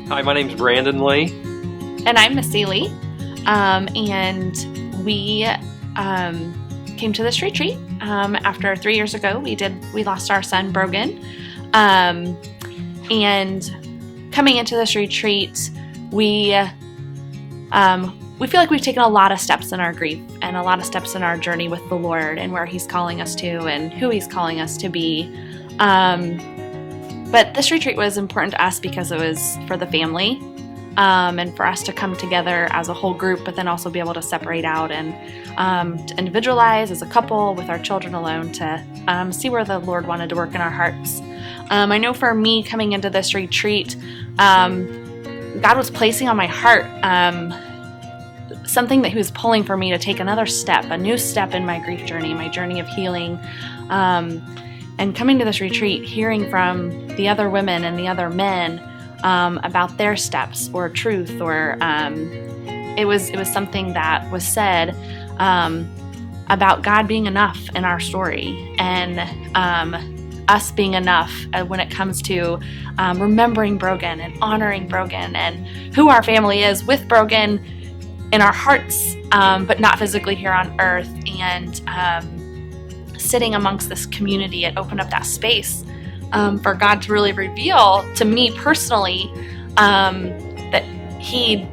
Hi, my name's Brandon Lee. And I'm Missy Lee. And we came to this retreat after 3 years ago. We lost our son Brogan. And coming into this retreat, we feel like we've taken a lot of steps in our grief and a lot of steps in our journey with the Lord and where He's calling us to and who He's calling us to be. But this retreat was important to us because it was for the family and for us to come together as a whole group, but then also be able to separate out and to individualize as a couple with our children alone to see where the Lord wanted to work in our hearts. I know for me coming into this retreat, God was placing on my heart something that He was pulling for me to take another step, a new step in my grief journey, my journey of healing. And coming to this retreat, hearing from the other women and the other men about their steps or truth, or it was something that was said about God being enough in our story and us being enough when it comes to remembering Brogan and honoring Brogan and who our family is with Brogan in our hearts, but not physically here on earth, and sitting amongst this community and open up that space for God to really reveal to me personally that He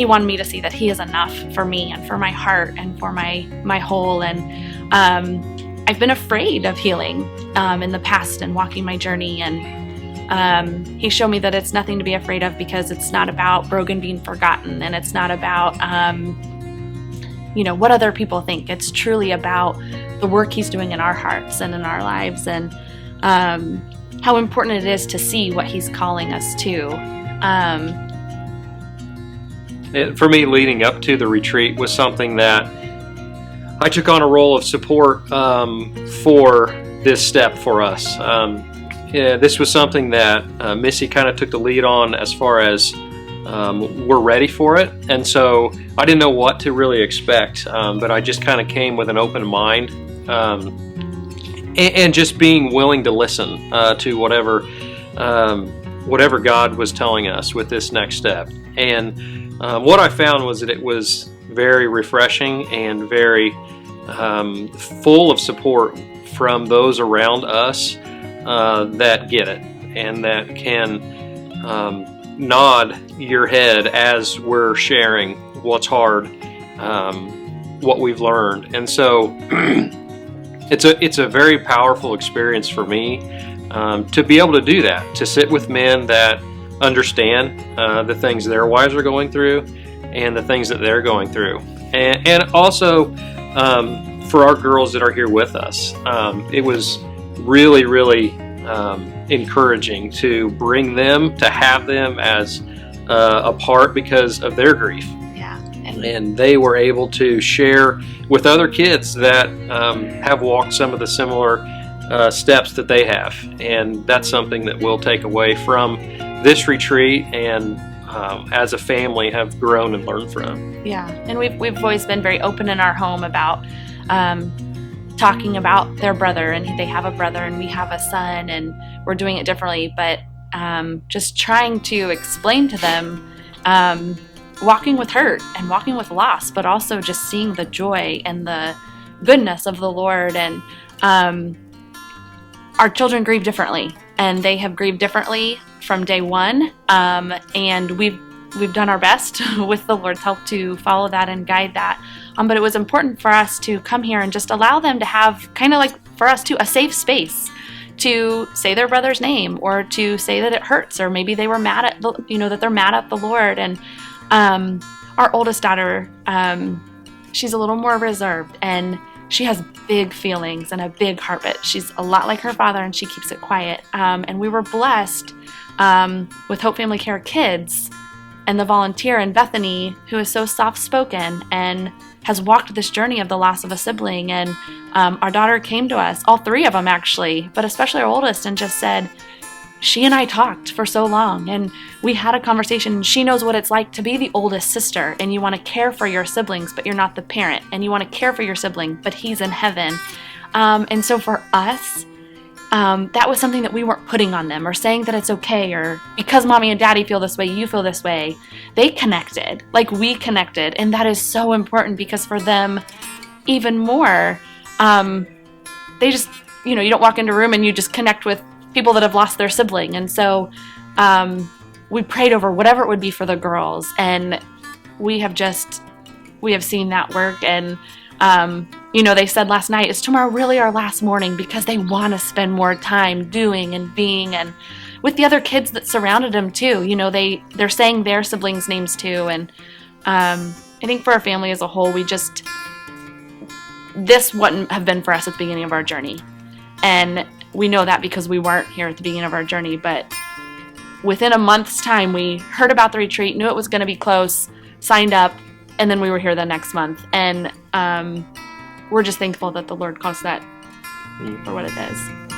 wanted me to see that He is enough for me and for my heart and for my whole. And I've been afraid of healing in the past and walking my journey, and He showed me that it's nothing to be afraid of because it's not about Brogan being forgotten, and it's not about what other people think. It's truly about the work He's doing in our hearts and in our lives, and how important it is to see what He's calling us to. For me, leading up to the retreat was something that I took on a role of support for this step for us. This was something that Missy kind of took the lead on as far as we're ready for it, and so I didn't know what to really expect, but I just kind of came with an open mind and just being willing to listen to whatever God was telling us with this next step. And what I found was that it was very refreshing and very full of support from those around us that get it and that can nod your head as we're sharing what's hard, what we've learned. And so it's a very powerful experience for me to be able to do that, to sit with men that understand the things their wives are going through and the things that they're going through. And also for our girls that are here with us, it was really, really encouraging to bring them, to have them as a part because of their grief. Yeah. And they were able to share with other kids that have walked some of the similar steps that they have. And that's something that we'll take away from this retreat and as a family have grown and learned from. Yeah, and we've always been very open in our home about talking about their brother, and they have a brother and we have a son, and we're doing it differently, but just trying to explain to them walking with hurt and walking with loss, but also just seeing the joy and the goodness of the Lord. And our children grieve differently, and they have grieved differently from day one, and we've done our best with the Lord's help to follow that and guide that. But it was important for us to come here and just allow them to have, kind of like for us too, a safe space to say their brother's name, or to say that it hurts, or maybe they were mad at that they're mad at the Lord. And our oldest daughter, she's a little more reserved, and she has big feelings and a big heart, but she's a lot like her father, and she keeps it quiet. And we were blessed with Hope Family Care Kids and the volunteer in Bethany, who is so soft-spoken and has walked this journey of the loss of a sibling. And our daughter came to us, all three of them actually, but especially our oldest, and just said, she and I talked for so long, and we had a conversation. She knows what it's like to be the oldest sister, and you want to care for your siblings, but you're not the parent, and you want to care for your sibling, but he's in heaven. And so for us, that was something that we weren't putting on them or saying that it's okay, or because mommy and daddy feel this way, you feel this way. They connected, like we connected. And that is so important, because for them, even more, they just, you don't walk into a room and you just connect with people that have lost their sibling. And so we prayed over whatever it would be for the girls, and we have seen that work. And they said last night, is tomorrow really our last morning? Because they want to spend more time doing and being, and with the other kids that surrounded them too. They're saying their siblings' names too. And I think for our family as a whole, this wouldn't have been for us at the beginning of our journey. And we know that because we weren't here at the beginning of our journey. But within a month's time, we heard about the retreat, knew it was going to be close, signed up, and then we were here the next month. And we're just thankful that the Lord calls that for what it is.